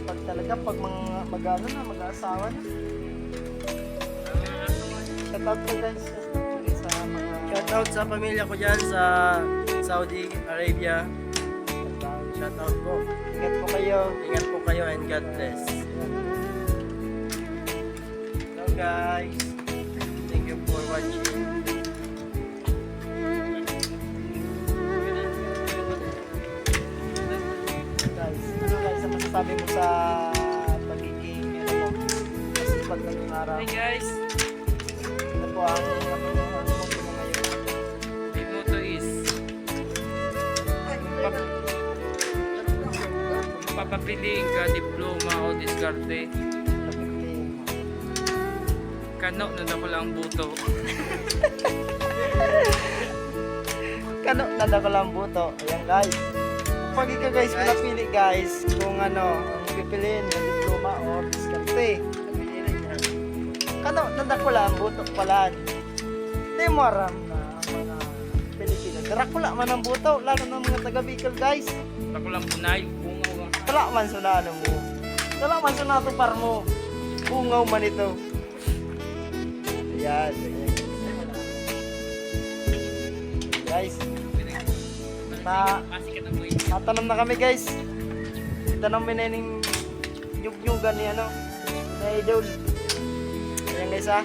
Pag talaga, pag mag-ano na, mag-aasawa na. Shoutout ko guys sa mga... Shoutout sa pamilya ko dyan sa Saudi Arabia. Shoutout po. Ingat po kayo. Ingat po kayo and God bless. Hello guys. Thank you for watching. Guys, ano guys, ang masasabi mo sa pagiging ano mo? Masipag na yung araw. Hey guys, Ano po ang ano mo ngayon? my motto is papapiliin ka, diploma o diskarte. Napipiliin mo. Kano, nun ako lang buto. Kano, nanda ko lang buto. Ayan guys. Pag ikaw guys, pinapili guys, kung ano, ang pipiliin, yung diploma o diskarte. Kano, nanda ko lang buto pala. Hindi mo aram na ang mga Pilipino. Dracula man ang buto, lalo na mga taga Bicol guys. Ako lang punay, bungaw nga. Wala man sunano mo. Wala man sunato par mo. Bungaw man ito. Ayan. Guys, Masikat ang buhay. matanong na kami guys. Tanong mo na yung nyug-nyugan ni ano, na idol. Ayan guys ha.